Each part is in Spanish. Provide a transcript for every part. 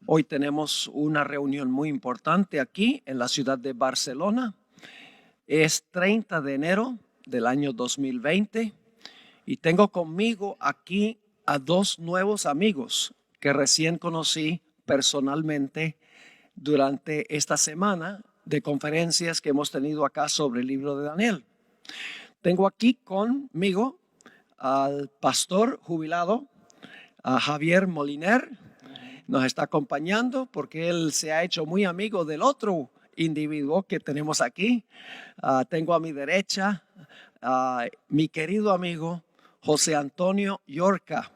Hoy tenemos una reunión muy importante aquí en la ciudad de Barcelona. Es 30 de enero del año 2020 y tengo conmigo aquí a dos nuevos amigos que recién conocí personalmente durante esta semana de conferencias que hemos tenido acá sobre el libro de Daniel. Tengo aquí conmigo al pastor jubilado, a Javier Moliner. Nos está acompañando porque él se ha hecho muy amigo del otro individuo que tenemos aquí. Tengo a mi derecha a mi querido amigo José Antonio Yorca.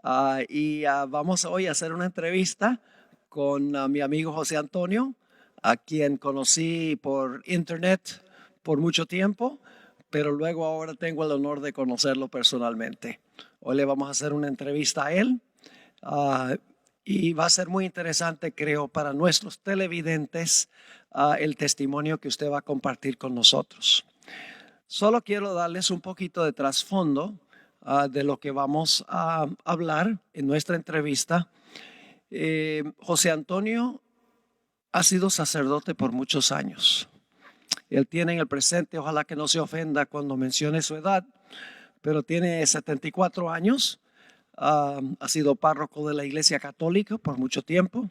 Vamos hoy a hacer una entrevista con mi amigo José Antonio, a quien conocí por internet por mucho tiempo, pero luego ahora tengo el honor de conocerlo personalmente. Hoy le vamos a hacer una entrevista a él. Y va a ser muy interesante, creo, para nuestros televidentes el testimonio que usted va a compartir con nosotros. Solo quiero darles un poquito de trasfondo de lo que vamos a hablar en nuestra entrevista. José Antonio ha sido sacerdote por muchos años. Él tiene en el presente, ojalá que no se ofenda cuando mencione su edad, pero tiene 74 años. Ha sido párroco de la Iglesia Católica por mucho tiempo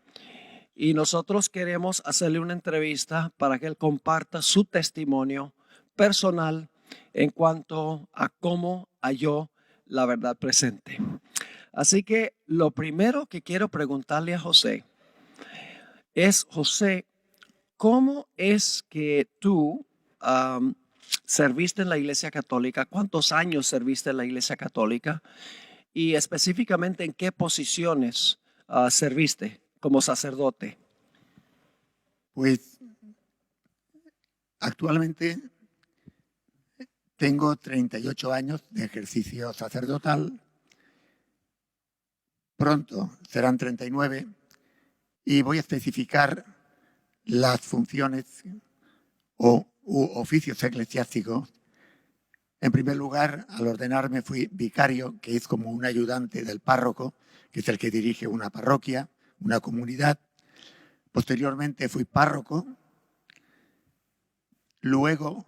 y nosotros queremos hacerle una entrevista para que él comparta su testimonio personal en cuanto a cómo halló la verdad presente. Así que lo primero que quiero preguntarle a José es, José, ¿cómo es que tú serviste en la Iglesia Católica? ¿Cuántos años serviste en la Iglesia Católica? Y específicamente, ¿en qué posiciones serviste como sacerdote? Pues actualmente tengo 38 años de ejercicio sacerdotal. Pronto serán 39 y voy a especificar las funciones u oficios eclesiásticos. En primer lugar, al ordenarme fui vicario, que es como un ayudante del párroco, que es el que dirige una parroquia, una comunidad. Posteriormente fui párroco. Luego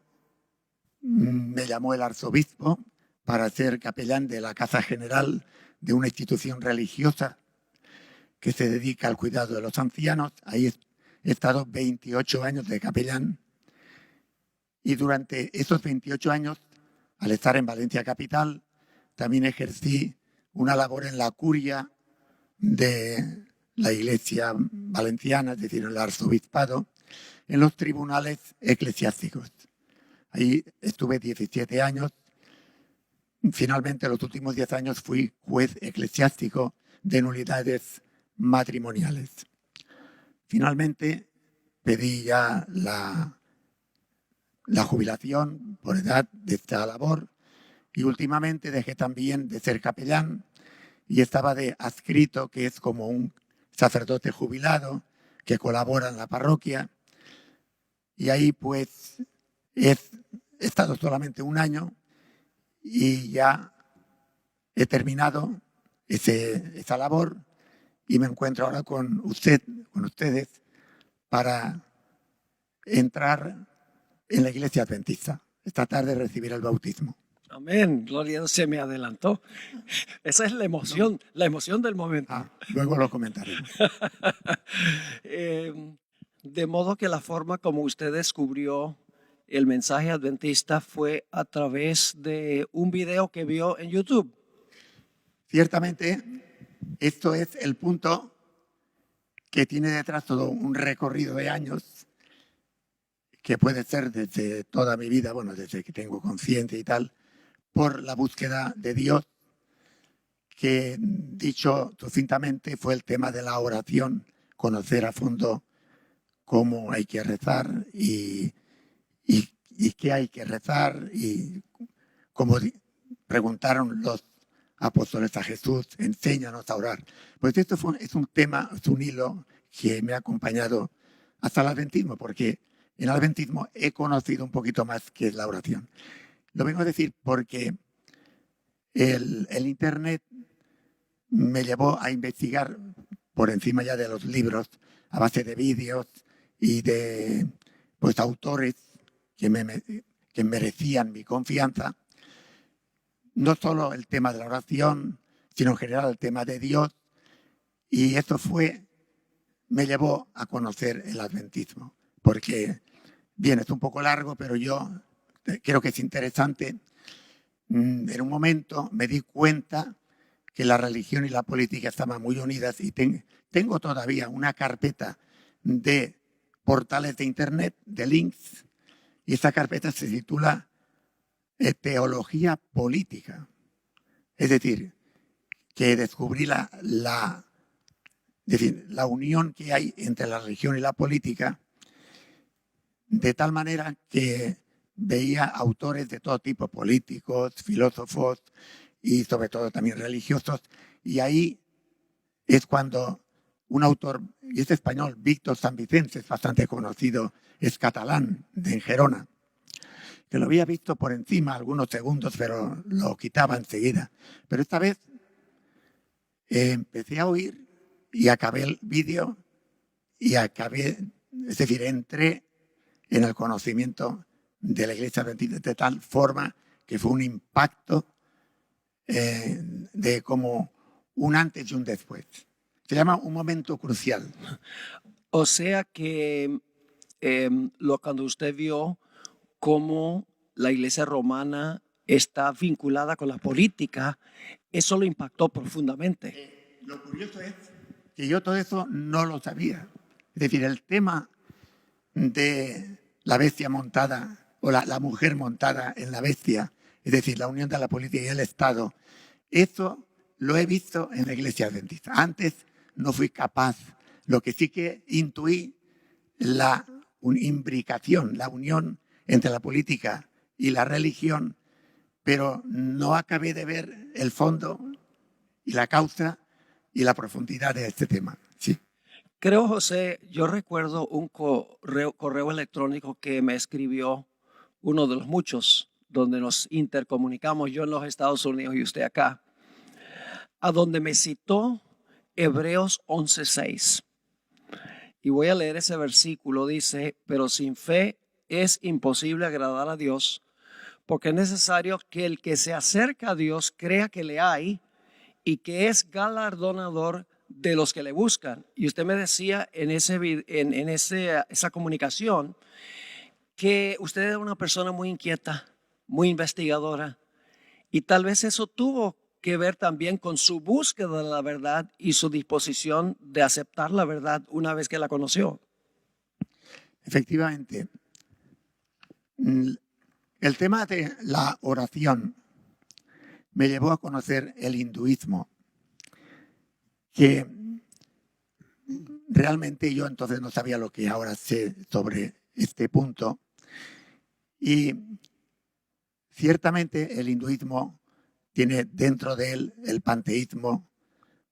me llamó el arzobispo para ser capellán de la Casa General de una institución religiosa que se dedica al cuidado de los ancianos. Ahí he estado 28 años de capellán. Y durante esos 28 años, al estar en Valencia capital, también ejercí una labor en la curia de la Iglesia valenciana, es decir, el arzobispado, en los tribunales eclesiásticos. Ahí estuve 17 años. Finalmente, los últimos 10 años fui juez eclesiástico de nulidades matrimoniales. Finalmente, pedí ya la jubilación por edad de esta labor y últimamente dejé también de ser capellán y estaba de adscrito, que es como un sacerdote jubilado que colabora en la parroquia. Y ahí pues he estado solamente un año y ya he terminado esa labor y me encuentro ahora con ustedes, para entrar en la Iglesia Adventista. Esta tarde recibir el bautismo. Amén, gloria a Dios, se me adelantó. Esa es la emoción del momento. Luego lo comentaremos. De modo que la forma como usted descubrió el mensaje adventista fue a través de un video que vio en YouTube. Ciertamente, esto es el punto que tiene detrás todo un recorrido de años, que puede ser desde toda mi vida, bueno, desde que tengo conciencia y tal, por la búsqueda de Dios, que, dicho sucintamente, fue el tema de la oración, conocer a fondo cómo hay que rezar y qué hay que rezar, y como preguntaron los apóstoles a Jesús, enséñanos a orar. Pues esto es un tema, es un hilo que me ha acompañado hasta el adventismo, porque en el adventismo he conocido un poquito más qué es la oración. Lo vengo a decir porque el Internet me llevó a investigar por encima ya de los libros, a base de vídeos y de pues, autores que merecían mi confianza. No solo el tema de la oración, sino en general el tema de Dios. Y eso me llevó a conocer el adventismo. Porque, bien, es un poco largo, pero yo creo que es interesante. En un momento me di cuenta que la religión y la política estaban muy unidas y tengo todavía una carpeta de portales de internet, de links, y esta carpeta se titula Teología Política. Es decir, que descubrí la unión que hay entre la religión y la política, de tal manera que veía autores de todo tipo, políticos, filósofos y sobre todo también religiosos, y ahí es cuando un autor, y es español, Víctor San Vicente, es bastante conocido, es catalán, de Gerona, que lo había visto por encima algunos segundos, pero lo quitaba enseguida. Pero esta vez empecé a oír y acabé el vídeo y es decir, entré en el conocimiento de la Iglesia Adventista de tal forma que fue un impacto de como un antes y un después. Se llama un momento crucial. O sea que cuando usted vio cómo la Iglesia romana está vinculada con la política, eso lo impactó profundamente. Lo curioso es que yo todo eso no lo sabía. Es decir, el tema de la bestia montada o la mujer montada en la bestia, es decir, la unión de la política y el Estado, eso lo he visto en la Iglesia Adventista. Antes no fui capaz. Lo que sí que intuí, la imbricación, la unión entre la política y la religión, pero no acabé de ver el fondo y la causa y la profundidad de este tema. Sí. Creo, José, yo recuerdo un correo electrónico que me escribió uno de los muchos donde nos intercomunicamos, yo en los Estados Unidos y usted acá, a donde me citó Hebreos 11:6. Y voy a leer ese versículo, dice, pero sin fe es imposible agradar a Dios, porque es necesario que el que se acerca a Dios crea que le hay y que es galardonador de los que le buscan. Y usted me decía en esa comunicación que usted era una persona muy inquieta, muy investigadora, y tal vez eso tuvo que ver también con su búsqueda de la verdad y su disposición de aceptar la verdad una vez que la conoció. Efectivamente, el tema de la oración me llevó a conocer el hinduismo, que realmente yo entonces no sabía lo que ahora sé sobre este punto. Y ciertamente el hinduismo tiene dentro de él el panteísmo,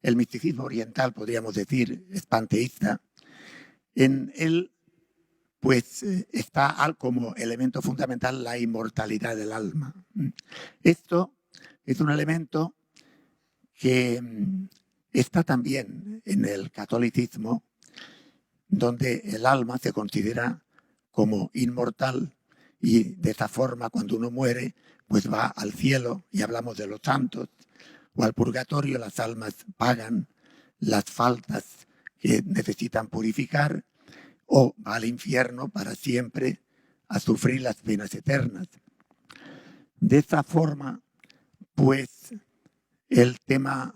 el misticismo oriental, podríamos decir, es panteísta. En él, pues, está como elemento fundamental la inmortalidad del alma. Esto es un elemento que está también en el catolicismo, donde el alma se considera como inmortal y de esa forma cuando uno muere pues va al cielo y hablamos de los santos, o al purgatorio, las almas pagan las faltas que necesitan purificar, o va al infierno para siempre a sufrir las penas eternas. De esta forma, pues el tema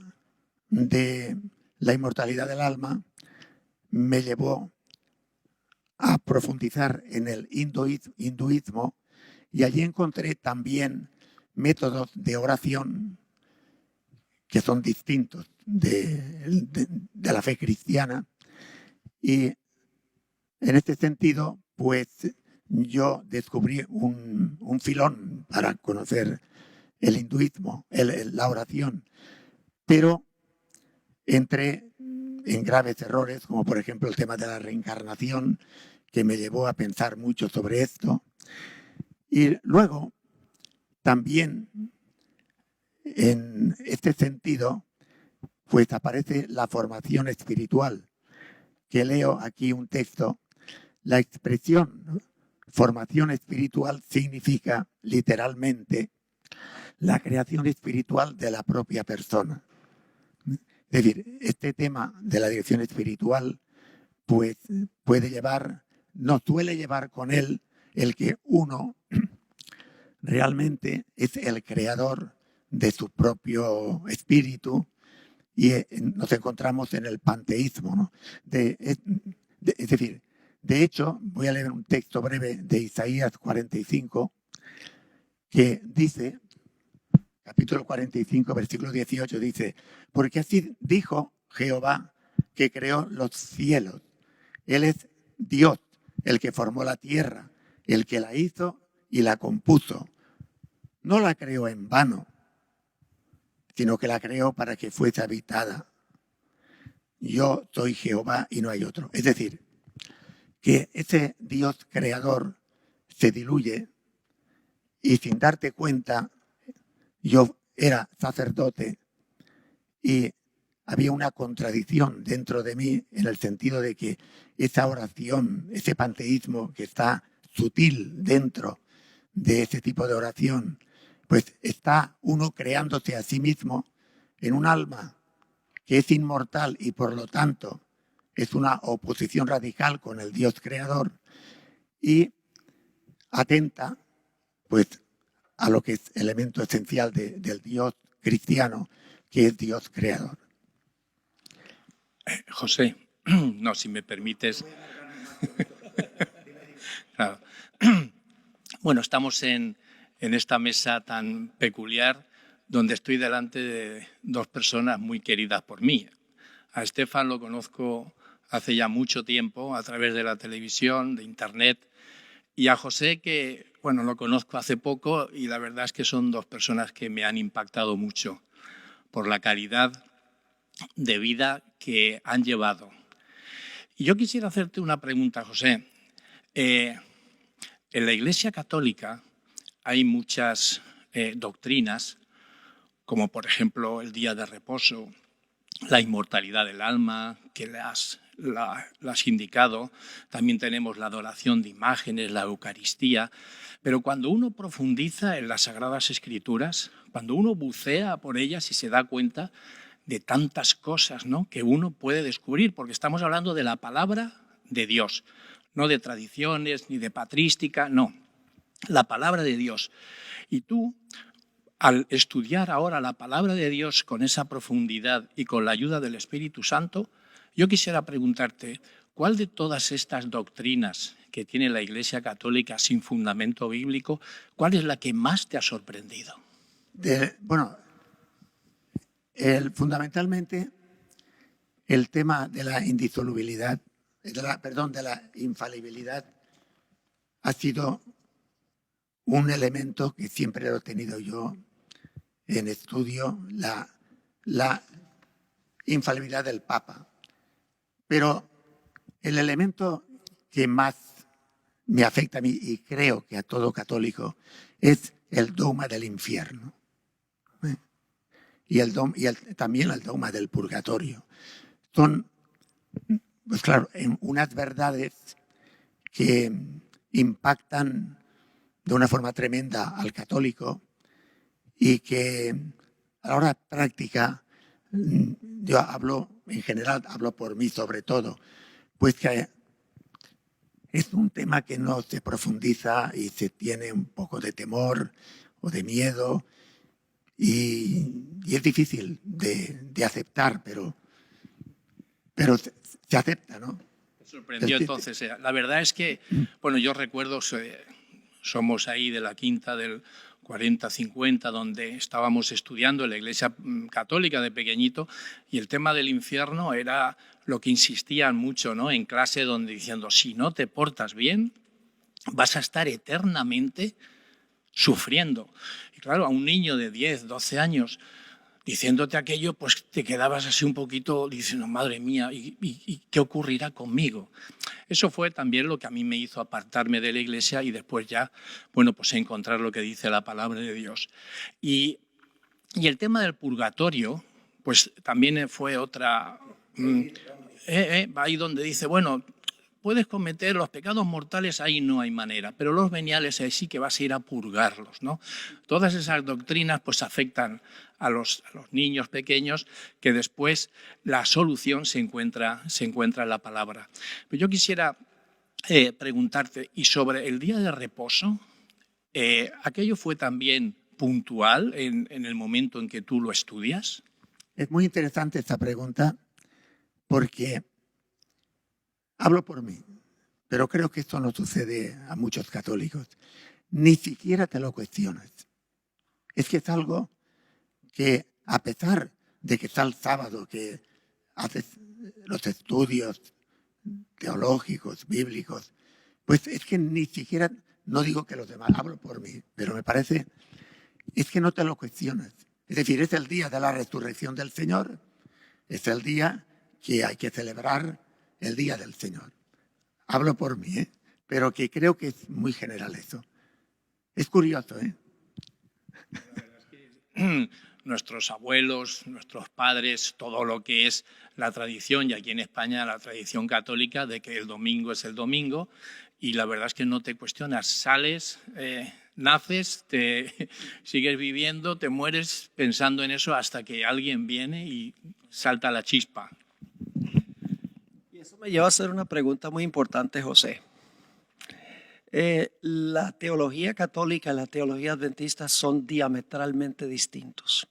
de la inmortalidad del alma me llevó a profundizar en el hinduismo y allí encontré también métodos de oración que son distintos de la fe cristiana. Y en este sentido, pues yo descubrí un filón para conocer el hinduismo, la oración, pero entré en graves errores, como por ejemplo el tema de la reencarnación, que me llevó a pensar mucho sobre esto. Y luego, también en este sentido, pues aparece la formación espiritual, que leo aquí un texto. La expresión, ¿no?, formación espiritual significa literalmente la creación espiritual de la propia persona. Es decir, este tema de la dirección espiritual pues nos suele llevar con él el que uno realmente es el creador de su propio espíritu y nos encontramos en el panteísmo, ¿no? Es decir, de hecho, voy a leer un texto breve de Isaías 45 que dice, capítulo 45, versículo 18, dice: porque así dijo Jehová, que creó los cielos. Él es Dios, el que formó la tierra, el que la hizo y la compuso. No la creó en vano, sino que la creó para que fuese habitada. Yo soy Jehová y no hay otro. Es decir, que ese Dios creador se diluye y sin darte cuenta, yo era sacerdote y había una contradicción dentro de mí en el sentido de que esa oración, ese panteísmo que está sutil dentro de ese tipo de oración, pues está uno creándose a sí mismo en un alma que es inmortal y por lo tanto es una oposición radical con el Dios creador y atenta pues a lo que es elemento esencial del Dios cristiano, que es Dios creador. José, no, si me permites. Claro. Bueno, estamos en esta mesa tan peculiar donde estoy delante de dos personas muy queridas por mí. A Estefan lo conozco hace ya mucho tiempo a través de la televisión, de internet, y a José que, bueno, lo conozco hace poco y la verdad es que son dos personas que me han impactado mucho por la calidad de vida que han llevado. Y yo quisiera hacerte una pregunta, José. En la Iglesia Católica hay muchas doctrinas, como por ejemplo el día de reposo, la inmortalidad del alma, que la has indicado. También tenemos la adoración de imágenes, la Eucaristía. Pero cuando uno profundiza en las Sagradas Escrituras, cuando uno bucea por ellas y se da cuenta de tantas cosas, ¿no?, que uno puede descubrir, porque estamos hablando de la palabra de Dios, no de tradiciones ni de patrística, no, la palabra de Dios. Y tú, al estudiar ahora la palabra de Dios con esa profundidad y con la ayuda del Espíritu Santo, yo quisiera preguntarte, ¿cuál de todas estas doctrinas que tiene la Iglesia Católica sin fundamento bíblico, cuál es la que más te ha sorprendido? Fundamentalmente el tema de la indisolubilidad, de la infalibilidad ha sido un elemento que siempre lo he tenido yo en estudio, la infalibilidad del Papa. Pero el elemento que más me afecta a mí y creo que a todo católico es el dogma del infierno. Y también el dogma del purgatorio. Son, pues claro, unas verdades que impactan de una forma tremenda al católico y que a la hora práctica, yo hablo en general, hablo por mí sobre todo, pues que es un tema que no se profundiza y se tiene un poco de temor o de miedo. Y es difícil de aceptar, pero se acepta, ¿no? Me sorprendió entonces. La verdad es que, bueno, yo recuerdo, somos ahí de la quinta del 40-50, donde estábamos estudiando en la Iglesia Católica de pequeñito, y el tema del infierno era lo que insistían mucho, ¿no?, en clase, donde diciendo, si no te portas bien, vas a estar eternamente sufriendo. Y claro, a un niño de 10, 12 años diciéndote aquello, pues te quedabas así un poquito diciendo, madre mía, ¿y qué ocurrirá conmigo? Eso fue también lo que a mí me hizo apartarme de la Iglesia y después ya, bueno, pues encontrar lo que dice la palabra de Dios. Y el tema del purgatorio, pues también fue otra... ahí donde dice, bueno, puedes cometer los pecados mortales, ahí no hay manera, pero los veniales ahí sí que vas a ir a purgarlos, ¿no? Todas esas doctrinas pues afectan a los niños pequeños, que después la solución se encuentra en la palabra. Pero yo quisiera preguntarte, y sobre el día de reposo, ¿aquello fue también puntual en el momento en que tú lo estudias? Es muy interesante esta pregunta porque hablo por mí, pero creo que esto no sucede a muchos católicos. Ni siquiera te lo cuestionas. Es que es algo que, a pesar de que está el sábado, que haces los estudios teológicos, bíblicos, pues es que ni siquiera, no digo que los demás, hablo por mí, pero me parece, es que no te lo cuestionas. Es decir, es el día de la resurrección del Señor, es el día que hay que celebrar, el día del Señor. Hablo por mí, pero que creo que es muy general eso. Es curioso, Nuestros abuelos, nuestros padres, todo lo que es la tradición, y aquí en España la tradición católica de que el domingo es el domingo, y la verdad es que no te cuestionas, sales, naces, te sigues viviendo, te mueres pensando en eso hasta que alguien viene y salta la chispa. Y eso me lleva a hacer una pregunta muy importante, José. La teología católica y la teología adventista son diametralmente distintos.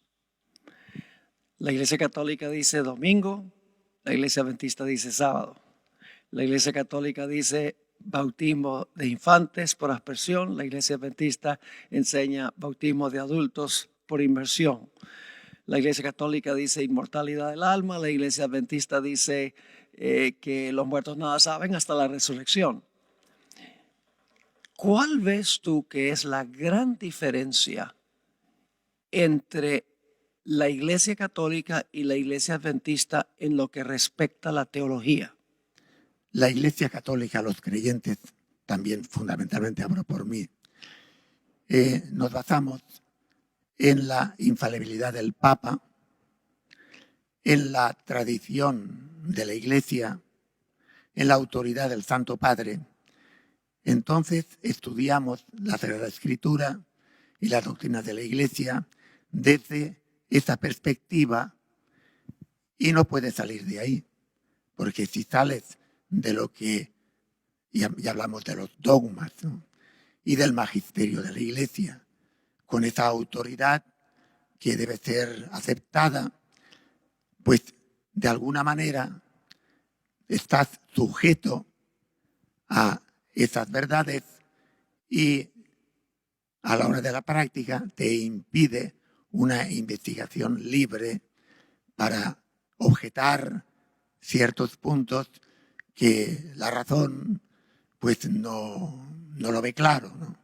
La Iglesia Católica dice domingo, la Iglesia Adventista dice sábado. La Iglesia Católica dice bautismo de infantes por aspersión, la Iglesia Adventista enseña bautismo de adultos por inmersión. La Iglesia Católica dice inmortalidad del alma, la Iglesia Adventista dice que los muertos nada saben hasta la resurrección. ¿Cuál ves tú que es la gran diferencia entre la Iglesia Católica y la Iglesia Adventista en lo que respecta a la teología? La Iglesia Católica, los creyentes, también fundamentalmente hablo por mí, nos basamos en la infalibilidad del Papa, en la tradición de la Iglesia, en la autoridad del Santo Padre. Entonces estudiamos la Sagrada Escritura y las doctrinas de la Iglesia desde esa perspectiva y no puedes salir de ahí, porque si sales de lo que, ya hablamos de los dogmas, ¿no?, y del magisterio de la Iglesia, con esa autoridad que debe ser aceptada, pues de alguna manera estás sujeto a esas verdades y a la hora de la práctica te impide una investigación libre para objetar ciertos puntos que la razón pues no lo ve claro, ¿no?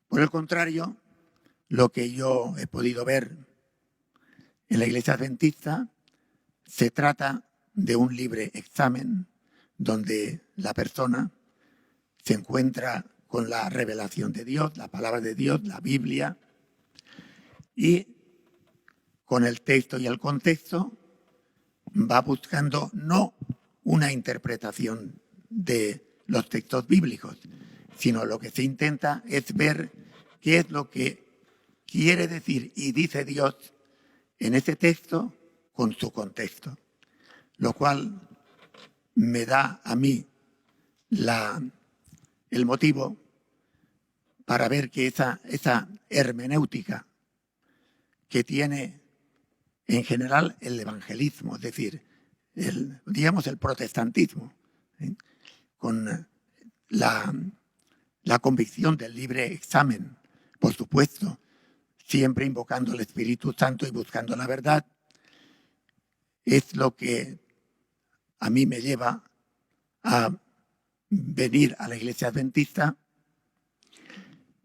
Por el contrario, lo que yo he podido ver en la Iglesia Adventista se trata de un libre examen donde la persona se encuentra con la revelación de Dios, la palabra de Dios, la Biblia, y con el texto y el contexto va buscando no una interpretación de los textos bíblicos, sino lo que se intenta es ver qué es lo que quiere decir y dice Dios en ese texto con su contexto, lo cual me da a mí el motivo para ver que esa hermenéutica que tiene en general el evangelismo, es decir, el protestantismo, con la convicción del libre examen, por supuesto, siempre invocando al Espíritu Santo y buscando la verdad, es lo que a mí me lleva a venir a la Iglesia Adventista,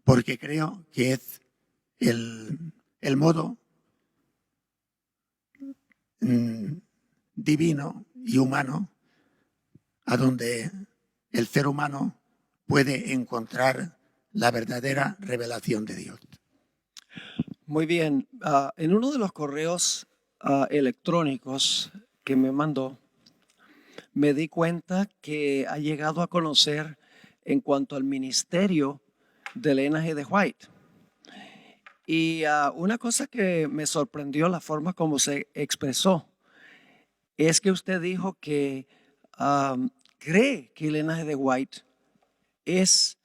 porque creo que es el modo divino y humano a donde el ser humano puede encontrar la verdadera revelación de Dios. Muy bien. En uno de los correos electrónicos que me mandó, me di cuenta que ha llegado a conocer en cuanto al ministerio de Elena G. de White. Y una cosa que me sorprendió la forma como se expresó es que usted dijo que cree que Elena G. de White es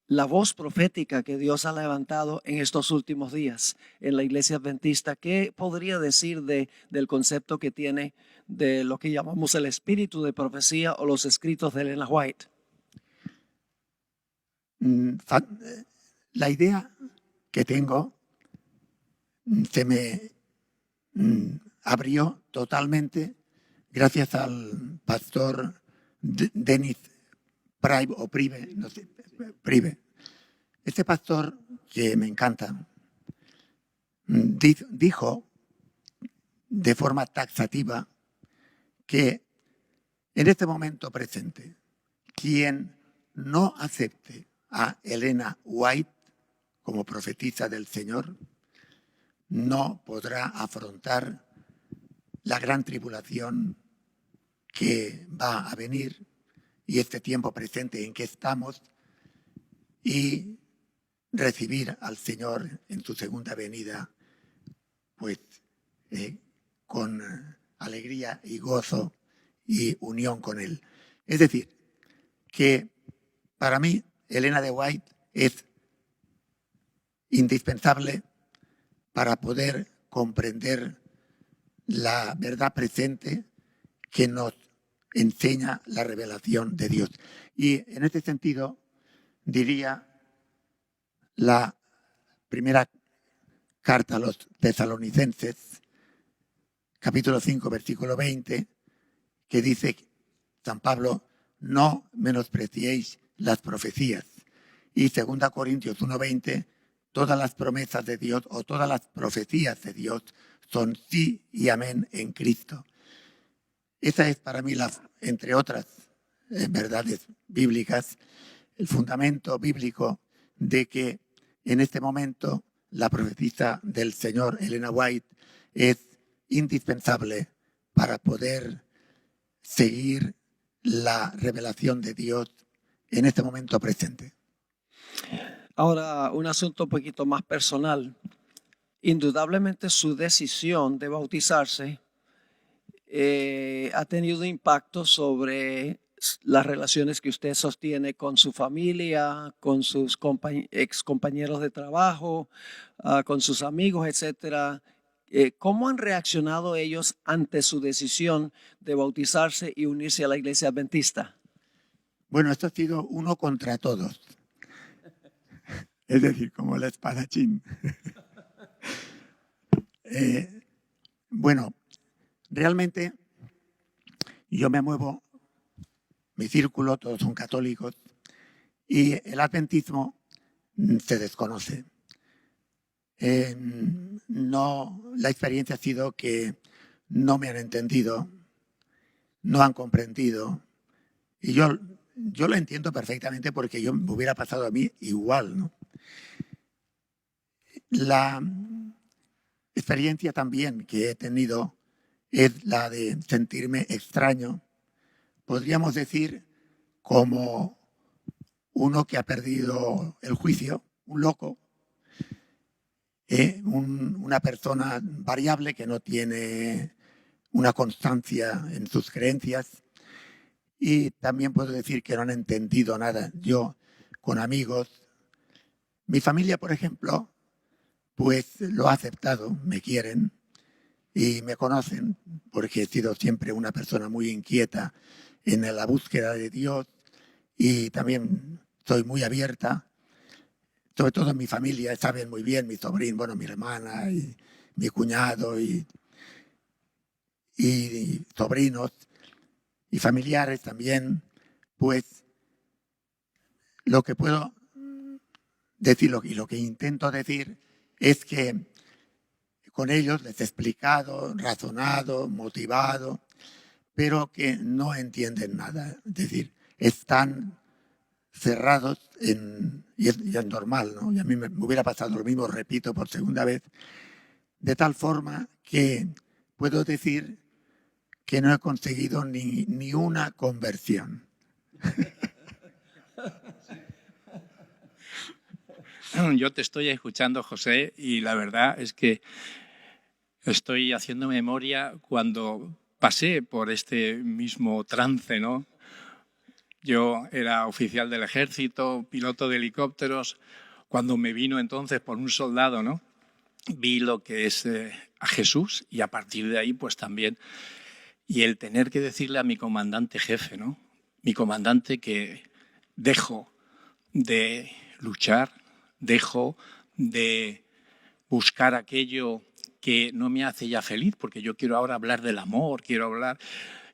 la voz profética que Dios ha levantado en estos últimos días en la iglesia adventista. ¿Qué podría decir del concepto que tiene de lo que llamamos el espíritu de profecía o los escritos de Elena White? La idea que tengo se me abrió totalmente gracias al pastor Dennis Prive, no sé, Prive. Este pastor, que me encanta, dijo de forma taxativa que en este momento presente, quien no acepte a Elena White como profetisa del Señor, no podrá afrontar la gran tribulación que va a venir y este tiempo presente en que estamos, y recibir al Señor en su segunda venida, pues con alegría y gozo y unión con Él. Es decir, que para mí Elena de White es indispensable para poder comprender la verdad presente que nos enseña la revelación de Dios. Y en este sentido diría la primera carta a los tesalonicenses, capítulo 5, versículo 20, que dice San Pablo: no menospreciéis las profecías. Y 2 Corintios 1:20, todas las promesas de Dios o todas las profecías de Dios son sí y amén en Cristo. Esa es para mí, entre otras verdades bíblicas, el fundamento bíblico de que en este momento la profetisa del Señor, Elena White, es indispensable para poder seguir la revelación de Dios en este momento presente. Ahora, un asunto un poquito más personal. Indudablemente su decisión de bautizarse ha tenido impacto sobre las relaciones que usted sostiene con su familia, con sus ex compañeros de trabajo, con sus amigos, etcétera. ¿Cómo han reaccionado ellos ante su decisión de bautizarse y unirse a la iglesia adventista? Bueno, esto ha sido uno contra todos. Es decir, como el espadachín. Bueno, realmente yo me muevo, mi círculo, todos son católicos, y el adventismo se desconoce. La experiencia ha sido que no me han entendido, no han comprendido, y yo lo entiendo perfectamente porque yo me hubiera pasado a mí igual, ¿no? La experiencia también que he tenido es la de sentirme extraño, podríamos decir como uno que ha perdido el juicio, un loco, una persona variable que no tiene una constancia en sus creencias, y también puedo decir que no han entendido nada. Yo, con amigos, mi familia, por ejemplo, pues lo ha aceptado, me quieren y me conocen porque he sido siempre una persona muy inquieta en la búsqueda de Dios, y también soy muy abierta. Sobre todo mi familia saben muy bien, mi sobrino, bueno, mi hermana y mi cuñado y sobrinos y familiares también, pues lo que puedo decir y lo que intento decir es que con ellos les he explicado, razonado, motivado, pero que no entienden nada. Es decir, están cerrados y es normal, ¿no? Y a mí me hubiera pasado lo mismo, repito por segunda vez, de tal forma que puedo decir que no he conseguido ni una conversión. Yo te estoy escuchando, José, y la verdad es que estoy haciendo memoria cuando pasé por este mismo trance, ¿no? Yo era oficial del ejército, piloto de helicópteros. Cuando me vino entonces por un soldado, ¿no? Vi lo que es a Jesús y a partir de ahí pues también. Y el tener que decirle a mi comandante jefe, ¿no? Mi comandante, que dejo de luchar, dejo de buscar aquello que no me hace ya feliz, porque yo quiero ahora hablar del amor, quiero hablar.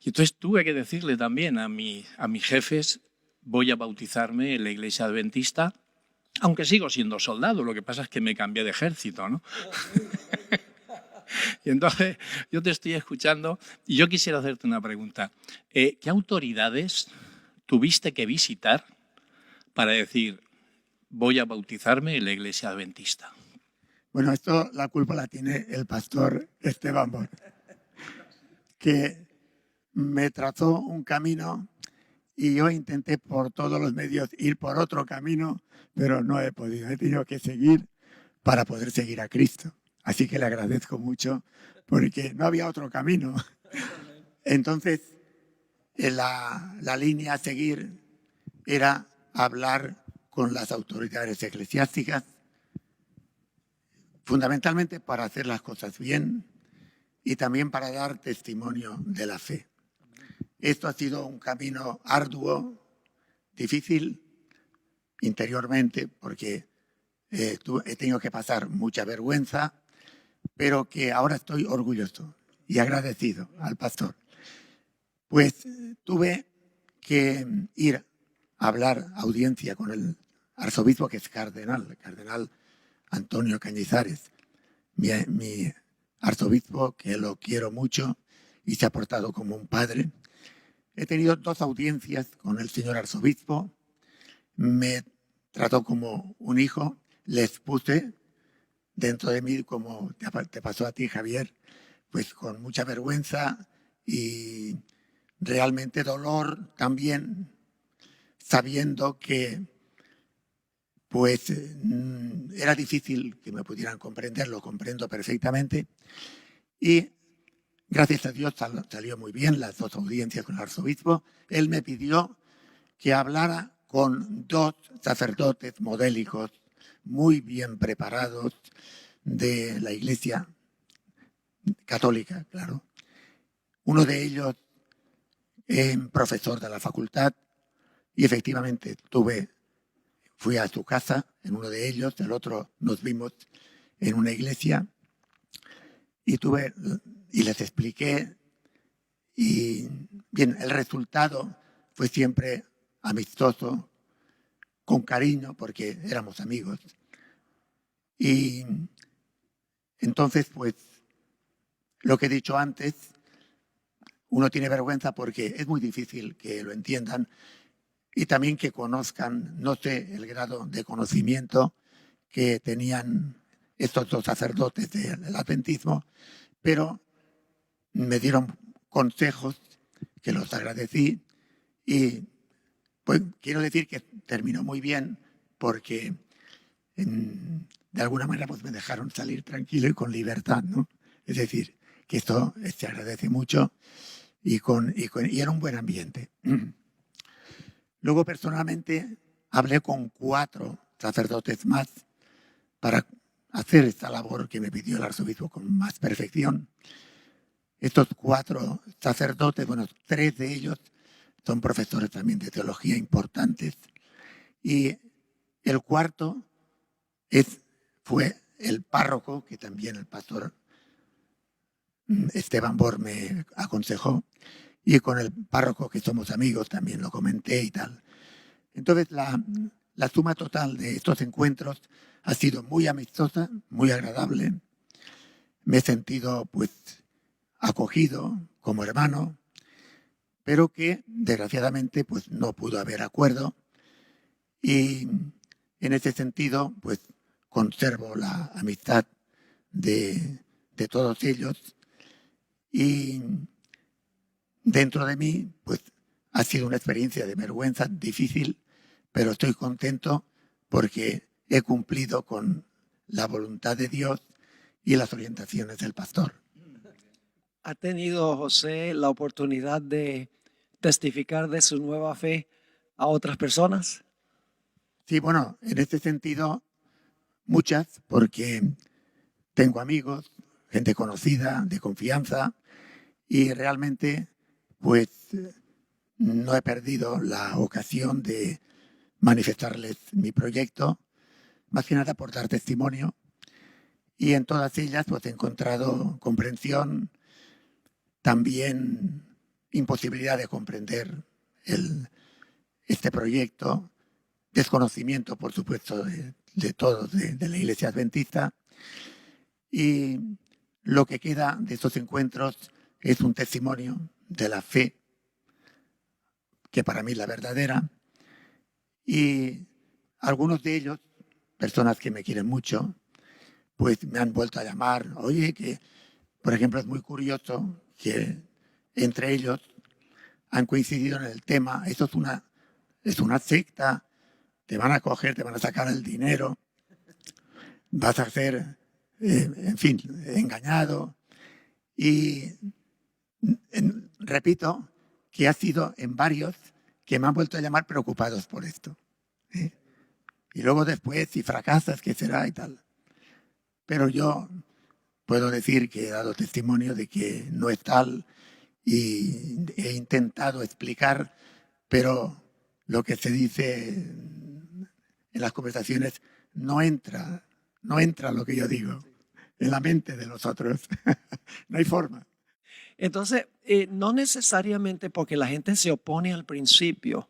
Y entonces tuve que decirle también a mis jefes, voy a bautizarme en la iglesia adventista, aunque sigo siendo soldado, lo que pasa es que me cambié de ejército, ¿no? Y entonces yo te estoy escuchando y yo quisiera hacerte una pregunta. ¿Qué autoridades tuviste que visitar para decir, voy a bautizarme en la iglesia adventista? Bueno, esto la culpa la tiene el pastor Esteban Bor, que me trazó un camino y yo intenté por todos los medios ir por otro camino, pero no he podido. He tenido que seguir para poder seguir a Cristo. Así que le agradezco mucho porque no había otro camino. Entonces, la línea a seguir era hablar con las autoridades eclesiásticas, fundamentalmente para hacer las cosas bien y también para dar testimonio de la fe. Esto ha sido un camino arduo, difícil interiormente, porque he tenido que pasar mucha vergüenza, pero que ahora estoy orgulloso y agradecido al pastor. Pues tuve que ir a hablar audiencia con el arzobispo, que es el cardenal Antonio Cañizares, mi arzobispo, que lo quiero mucho y se ha portado como un padre. He tenido 2 audiencias con el señor arzobispo, me trató como un hijo, les puse dentro de mí, como te pasó a ti, Javier, pues con mucha vergüenza y realmente dolor también, sabiendo que pues era difícil que me pudieran comprender, lo comprendo perfectamente. Y gracias a Dios salió muy bien las 2 audiencias con el arzobispo. Él me pidió que hablara con 2 sacerdotes modélicos muy bien preparados de la Iglesia católica, claro. Uno de ellos profesor de la facultad y efectivamente fui a su casa en uno de ellos, el otro nos vimos en una iglesia y les expliqué y bien, el resultado fue siempre amistoso, con cariño, porque éramos amigos. Y entonces, pues, lo que he dicho antes, uno tiene vergüenza porque es muy difícil que lo entiendan y también que conozcan, no sé el grado de conocimiento que tenían estos 2 sacerdotes del adventismo, pero me dieron consejos que los agradecí y pues quiero decir que terminó muy bien porque de alguna manera pues me dejaron salir tranquilo y con libertad, ¿no? Es decir, que esto se agradece mucho y era un buen ambiente. Luego personalmente hablé con 4 sacerdotes más para hacer esta labor que me pidió el arzobispo con más perfección. Estos 4 sacerdotes, bueno, 3 de ellos son profesores también de teología importantes. Y el cuarto fue el párroco, que también el pastor Esteban Bor me aconsejó. Y con el párroco, que somos amigos, también lo comenté y tal. Entonces, la suma total de estos encuentros ha sido muy amistosa, muy agradable. Me he sentido, pues, acogido como hermano, pero que desgraciadamente pues no pudo haber acuerdo y en ese sentido pues conservo la amistad de todos ellos Y dentro de mí, pues ha sido una experiencia de vergüenza difícil, pero estoy contento porque he cumplido con la voluntad de Dios y las orientaciones del pastor. ¿Ha tenido José la oportunidad de testificar de su nueva fe a otras personas? Sí, bueno, en este sentido, muchas, porque tengo amigos, gente conocida, de confianza, y realmente, pues, no he perdido la ocasión de manifestarles mi proyecto, más que nada por dar testimonio. Y en todas ellas, pues, he encontrado comprensión, también imposibilidad de comprender este proyecto, desconocimiento, por supuesto, de todos, de la Iglesia Adventista. Y lo que queda de estos encuentros es un testimonio de la fe, que para mí es la verdadera. Y algunos de ellos, personas que me quieren mucho, pues me han vuelto a llamar. Oye, que, por ejemplo, es muy curioso que entre ellos han coincidido en el tema. Esto es una secta, te van a coger, te van a sacar el dinero, vas a ser, en fin, engañado. Y repito que ha sido en varios que me han vuelto a llamar preocupados por esto. ¿Eh? Y luego después, si fracasas, ¿qué será? Y tal. Pero yo puedo decir que he dado testimonio de que no es tal y he intentado explicar, pero lo que se dice en las conversaciones no entra lo que yo digo en la mente de los otros. No hay forma. Entonces, no necesariamente porque la gente se opone al principio,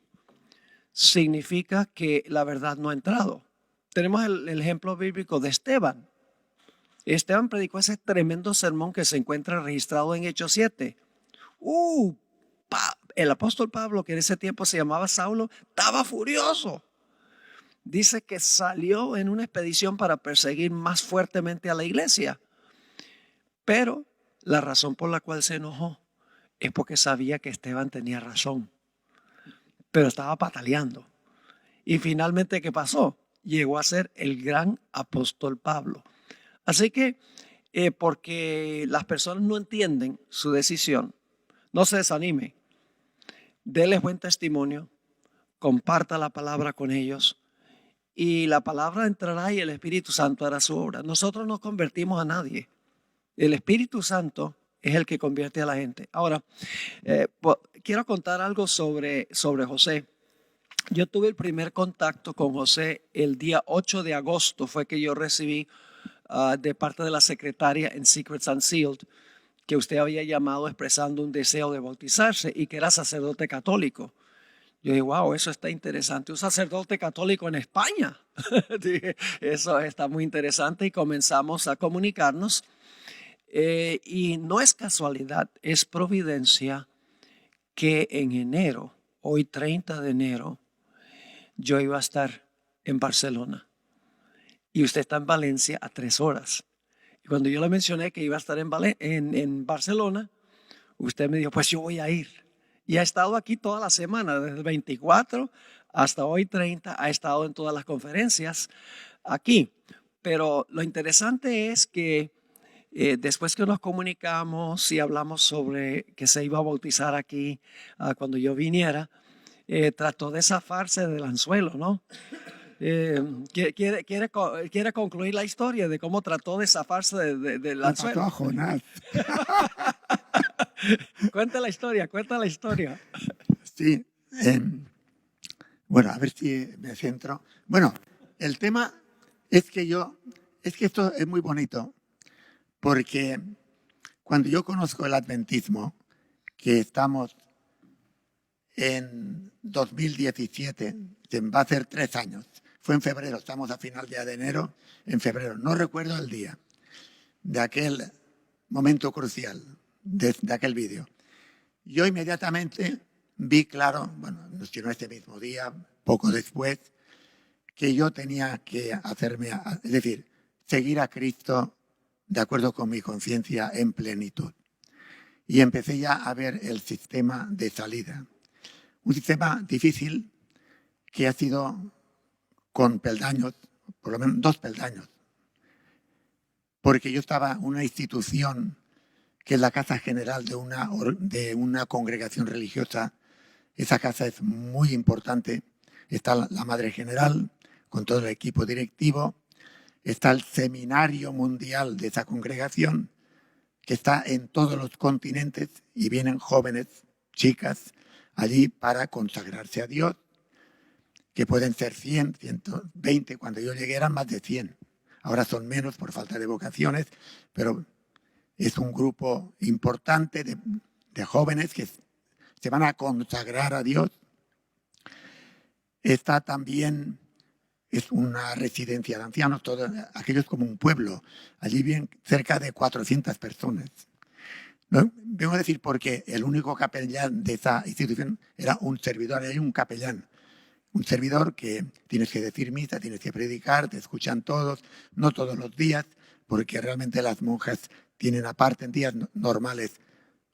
significa que la verdad no ha entrado. Tenemos el ejemplo bíblico de Esteban. Esteban predicó ese tremendo sermón que se encuentra registrado en Hechos 7. El apóstol Pablo, que en ese tiempo se llamaba Saulo, estaba furioso. Dice que salió en una expedición para perseguir más fuertemente a la iglesia. Pero la razón por la cual se enojó es porque sabía que Esteban tenía razón, pero estaba pataleando. Y finalmente, ¿qué pasó? Llegó a ser el gran apóstol Pablo. Así que, porque las personas no entienden su decisión, no se desanime. Déles buen testimonio, comparta la palabra con ellos y la palabra entrará y el Espíritu Santo hará su obra. Nosotros no convertimos a nadie. El Espíritu Santo es el que convierte a la gente. Ahora, quiero contar algo sobre José. Yo tuve el primer contacto con José el día 8 de agosto, fue que yo recibí de parte de la secretaria en Secrets Unsealed, que usted había llamado expresando un deseo de bautizarse y que era sacerdote católico. Yo dije, wow, eso está interesante. Un sacerdote católico en España. Dije, eso está muy interesante y comenzamos a comunicarnos. Y no es casualidad, es providencia que en enero, hoy 30 de enero, yo iba a estar en Barcelona. Y usted está en Valencia a 3 horas. Y cuando yo le mencioné que iba a estar en Barcelona, usted me dijo, pues yo voy a ir. Y ha estado aquí toda la semana, desde el 24 hasta hoy 30, ha estado en todas las conferencias aquí. Pero lo interesante es que después que nos comunicamos y hablamos sobre que se iba a bautizar aquí cuando yo viniera, trató de zafarse del anzuelo, ¿no? ¿Quiere concluir la historia de cómo trató de zafarse del anzuelo? Pasó a Jonás. Cuenta la historia. Sí. Bueno, a ver si me centro. Bueno, el tema es que esto es muy bonito, porque cuando yo conozco el adventismo, que estamos en 2017, va a ser 3 años. Fue en febrero, estamos a final ya de enero, en febrero. No recuerdo el día de aquel momento crucial, de aquel vídeo. Yo inmediatamente vi claro, bueno, si no este mismo día, poco después, que yo tenía que es decir, seguir a Cristo de acuerdo con mi conciencia en plenitud. y empecé ya a ver el sistema de salida. Un sistema difícil que ha sido con peldaños, por lo menos 2 peldaños. Porque yo estaba en una institución que es la casa general de una congregación religiosa. Esa casa es muy importante. Está la madre general con todo el equipo directivo. Está el seminario mundial de esa congregación, que está en todos los continentes, y vienen jóvenes, chicas, allí para consagrarse a Dios, que pueden ser 100, 120. Cuando yo llegué eran más de 100. Ahora son menos por falta de vocaciones, pero es un grupo importante de jóvenes que se van a consagrar a Dios. Está también, es una residencia de ancianos, todo aquello es como un pueblo. Allí viven cerca de 400 personas. ¿No? Vengo a decir porque el único capellán de esa institución era un servidor, hay un capellán. Un servidor que tienes que decir misa, tienes que predicar, te escuchan todos, no todos los días, porque realmente las monjas tienen aparte en días normales